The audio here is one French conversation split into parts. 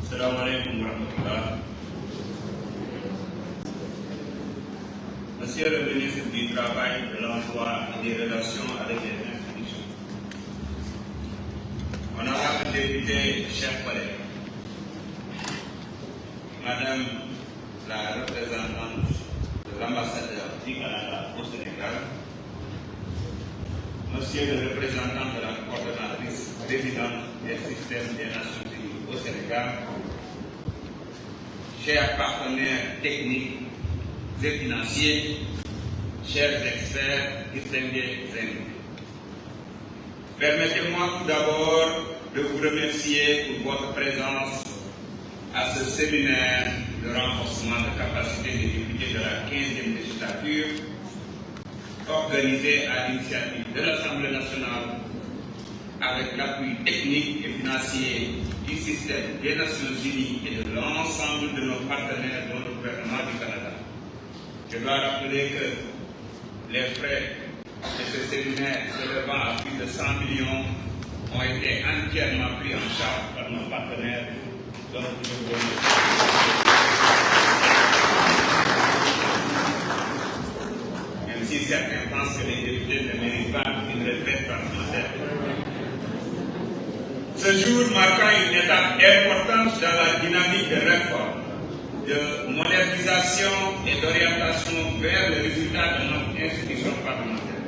Assalamu alaikum wa rahmatullah. Monsieur le ministre du Travail, de l'Emploi et des Relations avec les institutions, honorables députés, chers collègues, Madame la représentante de l'ambassadeur du Canada au Sénégal, Monsieur le représentant de la coordonnatrice présidente des systèmes des Nations Unies au Sénégal, chers partenaires techniques et financiers, chers experts, distingués invités. Permettez-moi tout d'abord de vous remercier pour votre présence à ce séminaire de renforcement de capacité des députés de la 15e législature, organisé à l'initiative de l'Assemblée nationale avec l'appui technique et financier du système des Nations Unies et de l'ensemble de nos partenaires dans le gouvernement du Canada. Je dois rappeler que les frais de ce séminaire s'élevant à plus de 100 millions ont été entièrement pris en charge par nos partenaires. Donc, je vous remercie. Même si certains pensent que les députés ne méritent pas une retraite parlementaire. Ce jour marquant une étape importante dans la dynamique de réforme, de modernisation et d'orientation vers le résultat de notre institution parlementaire.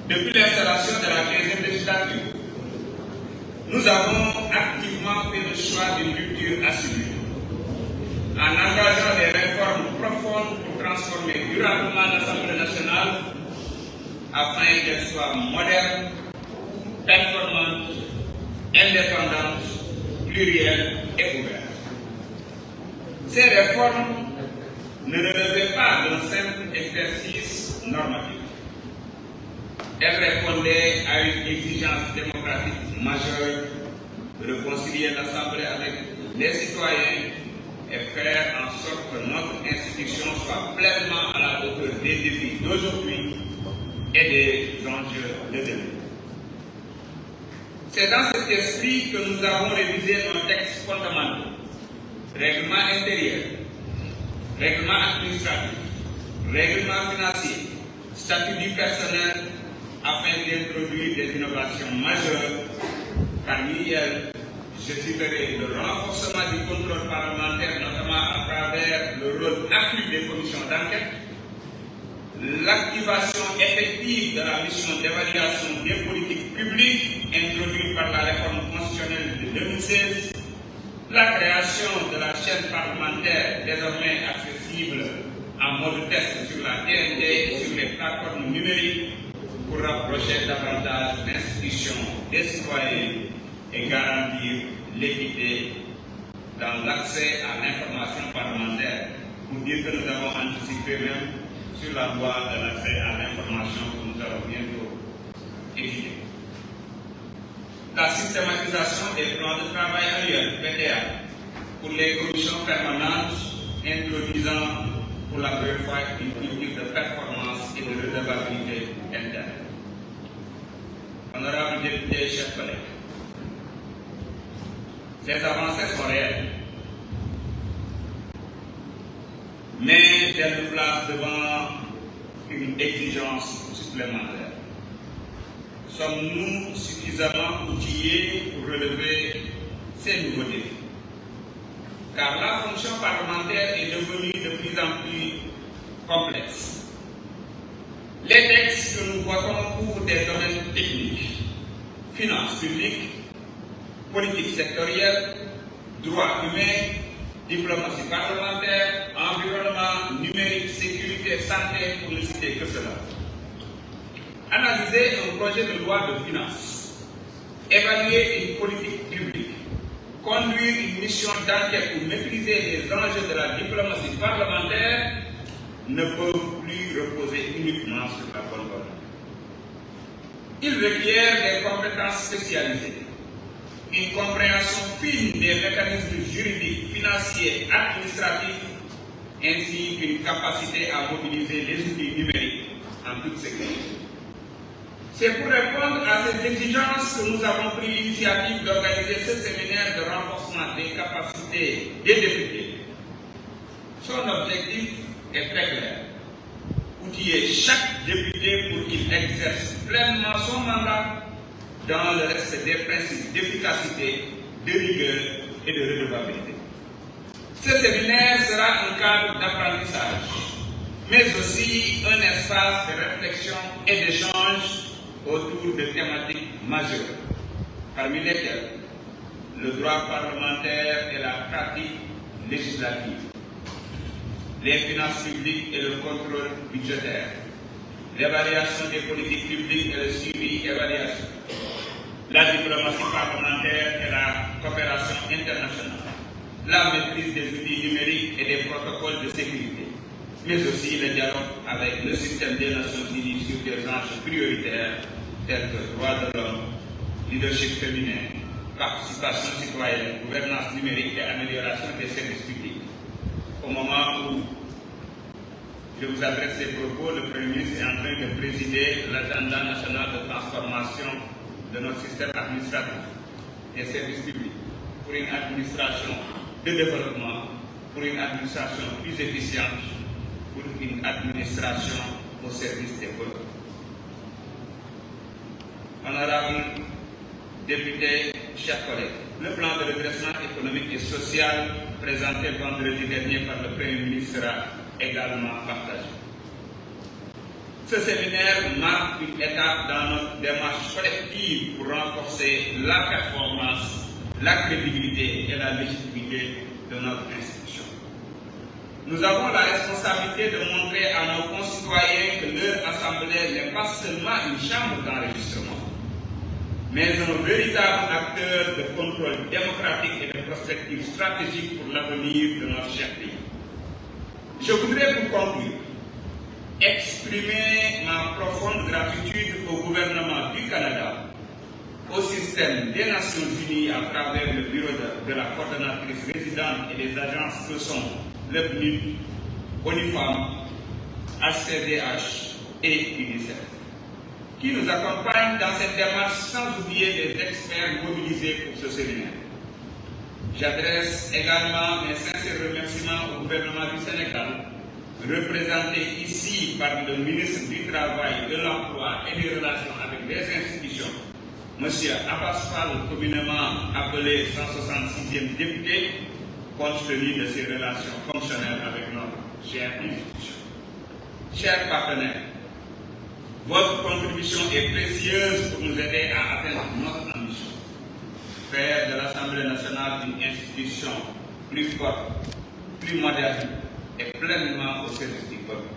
Depuis l'installation de la 15e législature, nous avons activement fait le choix d'une rupture assumée, en engageant des réformes profondes pour transformer durablement l'Assemblée nationale afin qu'elle soit moderne, performante, indépendante, plurielle et ouverte. Ces réformes ne relevaient pas d'un simple exercice normatif. Elles répondaient à une exigence démocratique majeure de réconcilier l'Assemblée avec les citoyens et faire en sorte que notre institution soit pleinement à la hauteur des défis d'aujourd'hui et des enjeux de demain. C'est dans cet esprit que nous avons révisé nos textes fondamentaux, règlement intérieur, règlement administratif, règlement financier, statut du personnel, afin d'introduire des innovations majeures. Parmi elles, je citerai le renforcement du contrôle parlementaire, notamment à travers le rôle accru des commissions d'enquête, l'activation effective de la mission d'évaluation des politiques publiques introduite par la réforme constitutionnelle de 2016, la création de la chaîne parlementaire désormais accessible en mode test sur la TNT et sur les plateformes numériques pour rapprocher davantage l'institution des citoyens et garantir l'équité dans l'accès à l'information parlementaire, pour dire que nous avons anticipé même sur la loi de l'accès à l'information que nous allons bientôt étudier. La systématisation des plans de travail annuels, PTA, pour les commissions permanentes, introduisant pour la première fois une politique de performance et de redevabilité interne. Honorables députés, chers collègues, ces avancées sont réelles, mais elles nous placent devant une exigence supplémentaire. Sommes-nous suffisamment outillés pour relever ces nouveaux défis? Car la fonction parlementaire est devenue de plus en plus complexe. Les textes que nous votons couvrent des domaines techniques, finances publiques, politique sectorielle, droits humains, diplomatie parlementaire, environnement, numérique, sécurité, santé, pour ne citer que cela. Analyser un projet de loi de finances, évaluer une politique publique, conduire une mission d'enquête pour maîtriser les enjeux de la diplomatie parlementaire ne peuvent plus reposer uniquement sur la bonne volonté. Ils requièrent des compétences spécialisées, une compréhension fine des mécanismes juridiques, financiers, administratifs, ainsi qu'une capacité à mobiliser les outils numériques en toute sécurité. C'est pour répondre à ces exigences que nous avons pris l'initiative d'organiser ce séminaire de renforcement capacité des députés, son objectif est très clair. Outiller chaque député pour qu'il exerce pleinement son mandat dans le respect des principes d'efficacité, de rigueur et de redevabilité. Ce séminaire sera un cadre d'apprentissage, mais aussi un espace de réflexion et d'échange autour de thématiques majeures, parmi lesquelles le droit parlementaire et la pratique législative, les finances publiques et le contrôle budgétaire, l'évaluation des politiques publiques et le suivi-évaluation, la diplomatie parlementaire et la coopération internationale, la maîtrise des outils numériques et des protocoles de sécurité, mais aussi le dialogue avec le système des Nations Unies sur des enjeux prioritaires tels que droits de l'homme, leadership féminin, participation citoyenne, gouvernance numérique et amélioration des services publics. Au moment où je vous adresse ces propos, le Premier ministre est en train de présider l'agenda national de transformation de notre système administratif et services publics pour une administration de développement, pour une administration plus efficiente, pour une administration au service des peuples. Honorables députés, chers collègues, le plan de redressement économique et social présenté vendredi dernier par le Premier ministre sera également partagé. Ce séminaire marque une étape dans notre démarche collective pour renforcer la performance, la crédibilité et la légitimité de notre institution. Nous avons la responsabilité de montrer à nos concitoyens que leur assemblée n'est pas seulement une chambre d'enregistrement, mais un véritable acteur de contrôle démocratique et de prospective stratégique pour l'avenir de notre cher pays. Je voudrais pour conclure exprimer ma profonde gratitude au gouvernement du Canada, au système des Nations Unies à travers le bureau de la coordonnatrice résidente et des agences que sont le PNUD, ONIFAM, HCDH et UNICEF, qui nous accompagnent dans cette démarche sans oublier les experts mobilisés pour ce séminaire. J'adresse également mes sincères remerciements au gouvernement du Sénégal, représenté ici par le ministre du Travail, de l'Emploi et des Relations avec les institutions, M. Abbas Fall, communément appelé 166e député, compte tenu de ses relations fonctionnelles avec notre chère institution. Chers partenaires, votre contribution est précieuse pour nous aider à atteindre notre ambition. Faire de l'Assemblée nationale une institution plus forte, plus moderne et pleinement au service du peuple.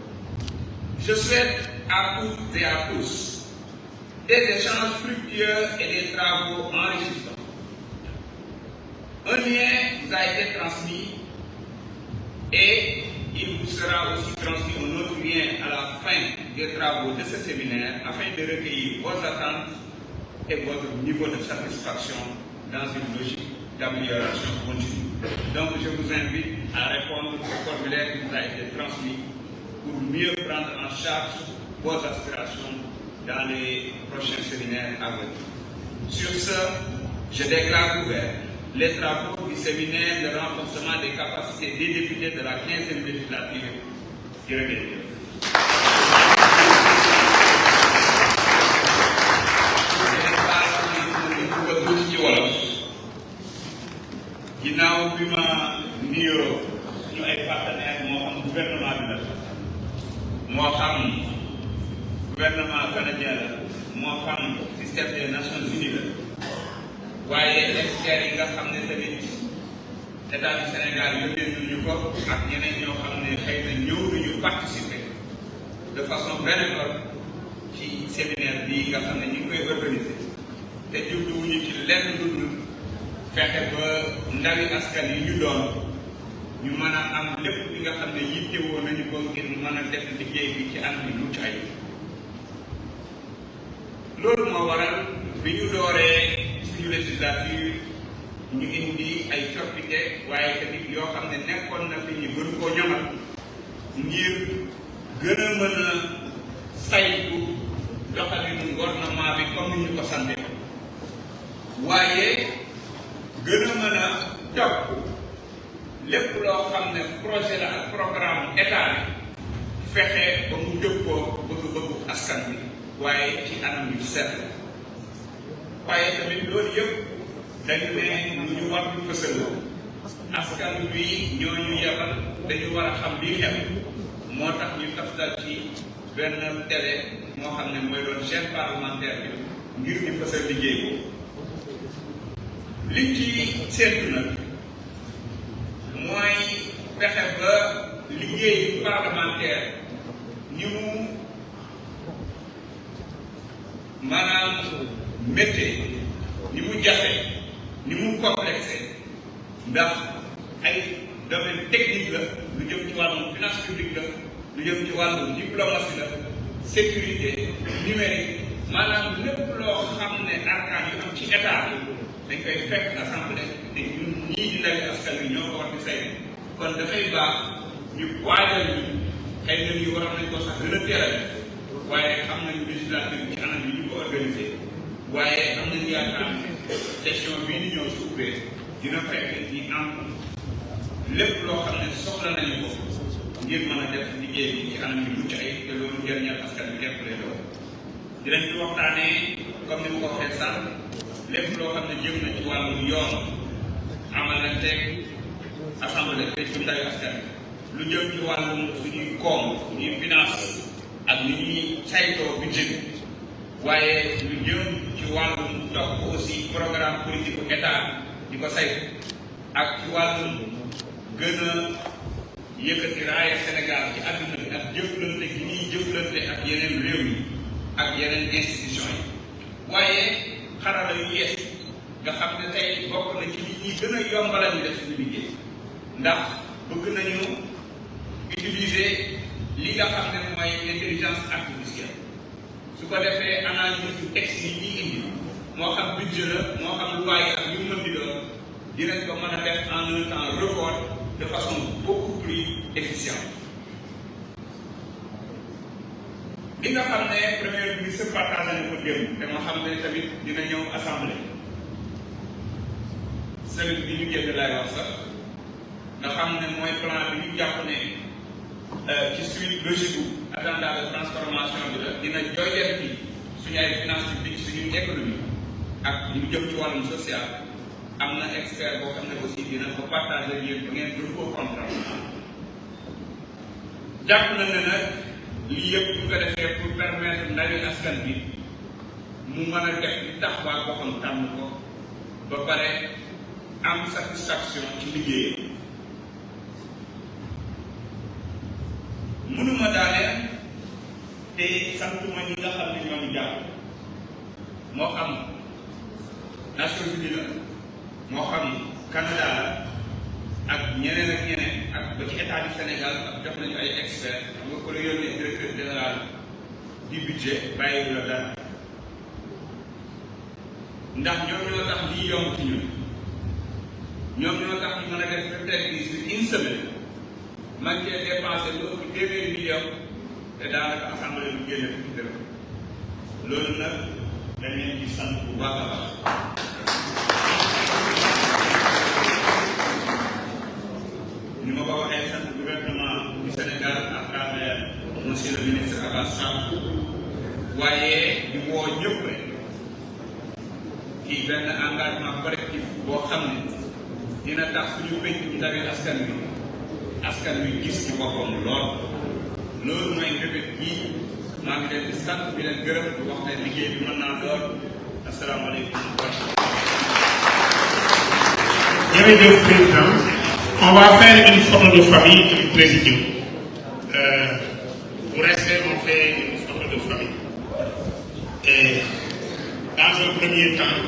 Je souhaite à toutes et à tous des échanges fructueux et des travaux enrichissants. Un lien vous a été transmis et il vous sera aussi transmis un autre lien à la fin des travaux de ce séminaire afin de recueillir vos attentes et votre niveau de satisfaction dans une logique d'amélioration continue. Donc je vous invite à répondre au formulaire qui vous a été transmis pour mieux prendre en charge vos aspirations dans les prochains séminaires à venir. Sur ce, je déclare ouvert les travaux du séminaire de renforcement des capacités des députés de la 15e législature. ginnaaw bi ma nuyoo suñu ay partenaires moo xam gouvernement bi la moo xam gouvernement canadien la moo xam système des Nations Unies la waaye experts yi nga xam ne tamit état du Sénégal yónnee nañu ko ak ñeneen ñoo xam ne xëy na ñëw nañu participer de façon bénévole ci séminaire bii nga xam ne ñu ngi koy organiser te jubluwuñu ci lenn lu dul fexe ba ndawi askan yi ñu doon ñu mën a am lépp li nga xam ne yittewoo nañu ko ngir mën a def liggéey bi ci anam bi mucc ayib. loolu moo waral bi ñu dooree suñu législature ñu indi ay coppite waaye tamit yoo xam ne nekkoon na fi ñu gën koo ñoŋal ngir gën a mën a saytu doxalinu gouvernement bi comme ni ñu ko sante waaye gën a mën a topp lépp loo xam ne projet la ak programme état bi fexe ba mu dëppoo bëgg-bëggu askan bi waaye ci anam yu set waaye tamit loolu yëpp dañu ne lu ñu war di fësal askan bi ñooñu yebal dañu war a xam lii xew moo tax ñu taftal ci benn télé moo xam ne mooy doon chaîne parlementaire bi ngir ñu fësal liggéey ko liñ ci seetlu nag mooy fexe ba liggéey parlementaire ni mu maanaam méttee ni mu jafe ni mu complexé ndax ay domaine technique la lu jëm ci wàllum finance publique la lu jëm ci wàllum diplomatie la sécurité numérique maanaam lépp loo xam ne arkaan yu am ci état dañ koy fekk assemblée te ñun ñii di ndawi askan wi ñoo ko war di saytu kon dafay baax ñu waajal ñu xëy na ñu waroon nañ ko sax gën a teel a def waaye xam nañu législature bi ci anam yi ñu ko organisé waaye am nañu yaakaar ne session bii di ñëw su ubbee dina fekk ñi am lépp loo xam ne soxla nañu ko ngir mën a def liggéey bi ci anam yi mucc ayib te loolu njëriñal askan bi képp lay doon dinañ ci waxtaanee comme ni ma ko waxee sànq lépp loo xam ne jëm na ci wàllum yoon amal na teg assemblée te ci ndawi askan lu jëm ci wàllum suñuy koom suñuy finance ak ni ñuy saytoo budget bi waaye lu jëm ci wàllum topp aussi programme politique bu état di ko saytu ak ci wàllum gën a yëkkati raaya Sénégal ci àdduna bi ak jëflante gi ñuy jëflante ak yeneen réew yi ak yeneen institution yi waaye xarala yu yees nga xam ne tey bokk na ci li ñuy gën a yombalal ñu def suñu liggéey ndax bëgg nañu utiliser li nga xam ne mooy intelligence artificielle su ko defee analyse yu texte yi ñuy indi moo xam budget la moo xam loi yi ak yu mën di doon dinañ ko mën a def en un temps record de façon beaucoup plus efficiente. li nga xam ne premier ministre partagé na ko démb te ma xam ne tamit dina ñëw assemblée semaine bi ñu génn laay wax sax nga xam ne mooy plan bi ñu jàpp ne ci suite logique bu agenda de transformation bi la dina joyal ci suñu ay finance publique suñu économie ak ñu jëm ci wàllum social am na expert boo xam ne aussi dina ko partager ak yéen ba ngeen gën koo comprendre jàpp na ne nag lii yëpp bu ko defee pour permettre ndawi askan bi mu mën a def li tax waa boppam tànn ko ba pare am satisfaction ci liggéeyam mënuma daaneel te santuma ñi nga xam ne ñoo ñu jàpp moo xam Nations Unies la moo xam Canada la ak ñeneen ak ñeneen ak ba ci état du Sénégal ak jox nañu ay experts xam nga ko la yónnee directeur général du budget bàyyiwu la dara ndax ñoom ñoo tax lii yomb ci ñun ñoom ñoo tax ñu mën a def retraite bi sur une semaine man cee dépensé lu ëpp téeméeri million te daanaka assemblée lu génne fukki dërëm loolu nag dañ leen ci sant bu baax a baax ni ma ko waxee sant gouvernement du Sénégal à travers monsieur le ministre Abass Fall waaye di woo ñëpp rek ci benn engagement collectif boo xam ne dina tax suñu pénc bi ndawi askan wi gis ci boppam lool loolu mooy mbébét bii maa ngi leen di sant bi leen gërëm di wax ne liggéey bi mën naa lool asalaamaaleykum. Jërëjëf président. On va faire une photo de famille du président. Pour rester, on fait une photo de famille. Et dans un premier temps,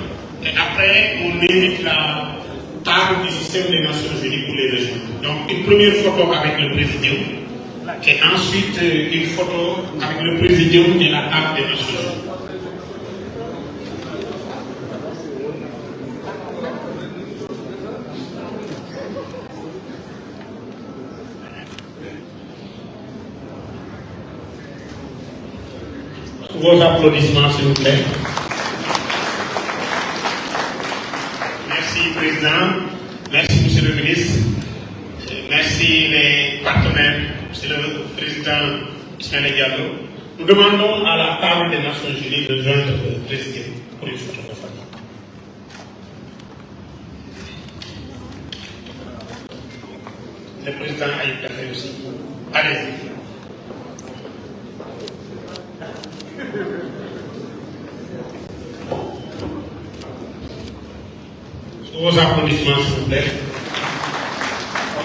et après, on invite la table du système des Nations Unies pour les régions. Donc, une première photo avec le président, et ensuite une photo avec le président et la table des Nations Unies. Vos applaudissements, s'il vous plaît. Merci, Président. Merci, Monsieur le Ministre. Merci les partenaires, c'est le président Ismaël Diallo. Nous demandons à la table des Nations Unies de joindre le président pour une photo de famille. Le président a eu fait aussi. Allez-y. Vos applaudissements, s'il vous plaît.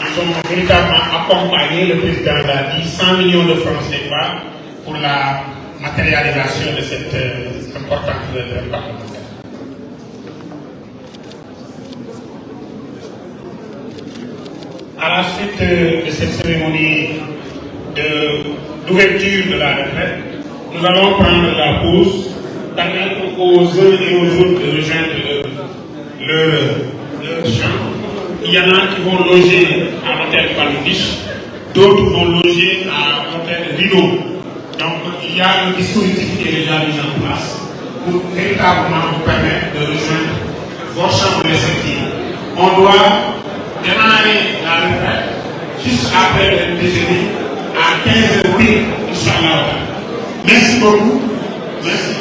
Nous sommes véritablement accompagnés, le président l'a dit, 100 millions de francs CFA pour la matérialisation de cette importante œuvre parlementaire. À la suite de cette cérémonie d'ouverture de la retraite, nous allons prendre la pause, permettre aux uns et aux autres de rejoindre leur chambre. Il y en a qui vont loger à l'hôtel Palmodiche, d'autres vont loger à l'hôtel Rino. Donc il y a un dispositif qui est déjà mis en place pour véritablement vous permettre de rejoindre vos chambres respectives. On doit démarrer la retraite juste après le déjeuner à 15h, Inch'Allah. Merci beaucoup. Merci.